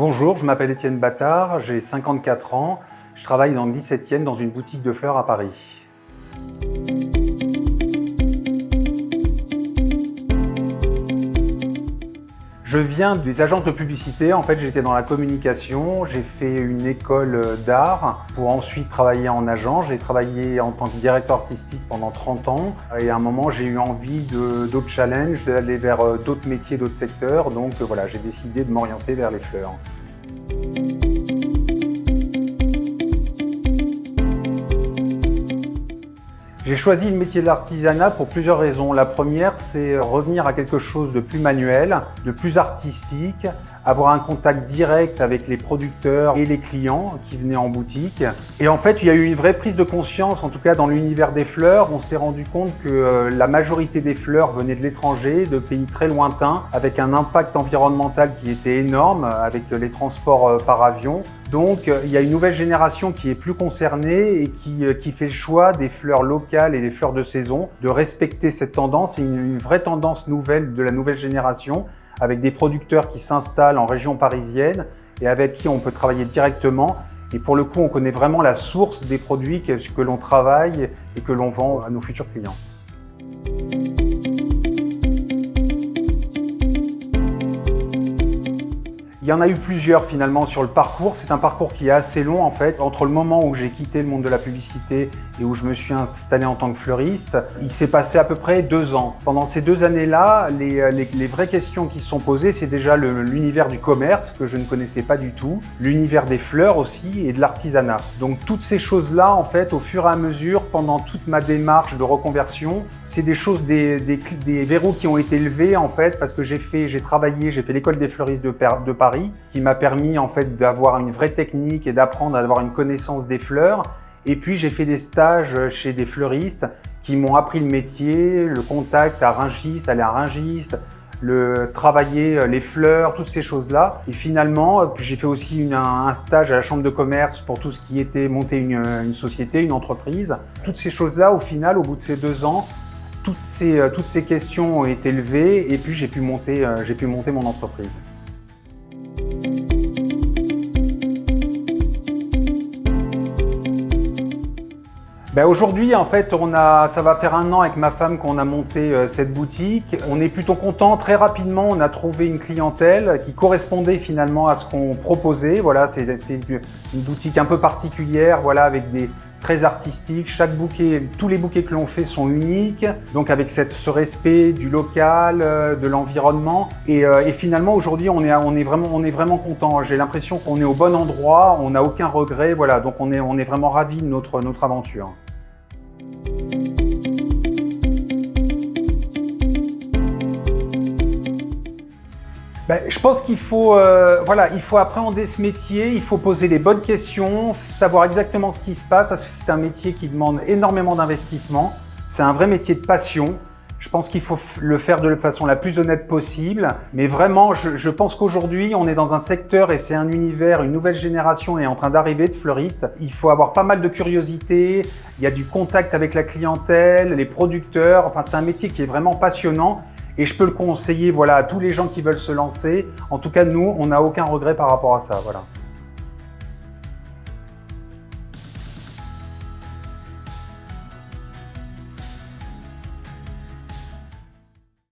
Bonjour, je m'appelle Étienne Battard, j'ai 54 ans, je travaille dans le 17e dans une boutique de fleurs à Paris. Je viens des agences de publicité, en fait j'étais dans la communication, j'ai fait une école d'art pour ensuite travailler en agence. J'ai travaillé en tant que directeur artistique pendant 30 ans et à un moment j'ai eu envie d'autres challenges, d'aller vers d'autres métiers, d'autres secteurs, donc voilà, j'ai décidé de m'orienter vers les fleurs. J'ai choisi le métier de l'artisanat pour plusieurs raisons. La première, c'est revenir à quelque chose de plus manuel, de plus artistique, avoir un contact direct avec les producteurs et les clients qui venaient en boutique. Et en fait, il y a eu une vraie prise de conscience, en tout cas dans l'univers des fleurs. On s'est rendu compte que la majorité des fleurs venaient de l'étranger, de pays très lointains, avec un impact environnemental qui était énorme, avec les transports par avion. Donc, il y a une nouvelle génération qui est plus concernée et qui fait le choix des fleurs locales et les fleurs de saison, de respecter cette tendance. C'est une vraie tendance nouvelle de la nouvelle génération, avec des producteurs qui s'installent en région parisienne et avec qui on peut travailler directement. Et pour le coup, on connaît vraiment la source des produits que l'on travaille et que l'on vend à nos futurs clients. Il y en a eu plusieurs finalement sur le parcours. C'est un parcours qui est assez long en fait. Entre le moment où j'ai quitté le monde de la publicité et où je me suis installé en tant que fleuriste, il s'est passé à peu près 2 ans. Pendant ces 2 années-là, les vraies questions qui se sont posées, c'est déjà l'univers du commerce que je ne connaissais pas du tout, l'univers des fleurs aussi et de l'artisanat. Donc toutes ces choses-là, en fait, au fur et à mesure, pendant toute ma démarche de reconversion, c'est des choses, des verrous qui ont été levés en fait, parce que j'ai fait l'école des fleuristes de Paris, qui m'a permis en fait d'avoir une vraie technique et d'apprendre à avoir une connaissance des fleurs. Et puis j'ai fait des stages chez des fleuristes qui m'ont appris le métier, le contact à Rungis, aller à Rungis, travailler les fleurs, toutes ces choses-là. Et finalement, puis j'ai fait aussi un stage à la chambre de commerce pour tout ce qui était monter une société, une entreprise. Toutes ces choses-là, au final, au bout de ces 2 ans, toutes ces questions ont été levées et puis j'ai pu monter mon entreprise. Aujourd'hui, en fait, ça va faire 1 an avec ma femme qu'on a monté cette boutique. On est plutôt content. Très rapidement, on a trouvé une clientèle qui correspondait finalement à ce qu'on proposait. Voilà, c'est une boutique un peu particulière, voilà, avec très artistique. Tous les bouquets que l'on fait sont uniques, donc avec ce respect du local, de l'environnement. Et finalement, aujourd'hui, on est vraiment content. J'ai l'impression qu'on est au bon endroit, on n'a aucun regret. Voilà, donc on est vraiment ravis de notre aventure. Je pense qu'il faut appréhender ce métier, il faut poser les bonnes questions, savoir exactement ce qui se passe parce que c'est un métier qui demande énormément d'investissement. C'est un vrai métier de passion. Je pense qu'il faut le faire de la façon la plus honnête possible. Mais vraiment, je pense qu'aujourd'hui, on est dans un secteur et c'est un univers, une nouvelle génération est en train d'arriver de fleuristes. Il faut avoir pas mal de curiosité, il y a du contact avec la clientèle, les producteurs. Enfin, c'est un métier qui est vraiment passionnant. Et je peux le conseiller, voilà, à tous les gens qui veulent se lancer. En tout cas, nous, on n'a aucun regret par rapport à ça. Voilà.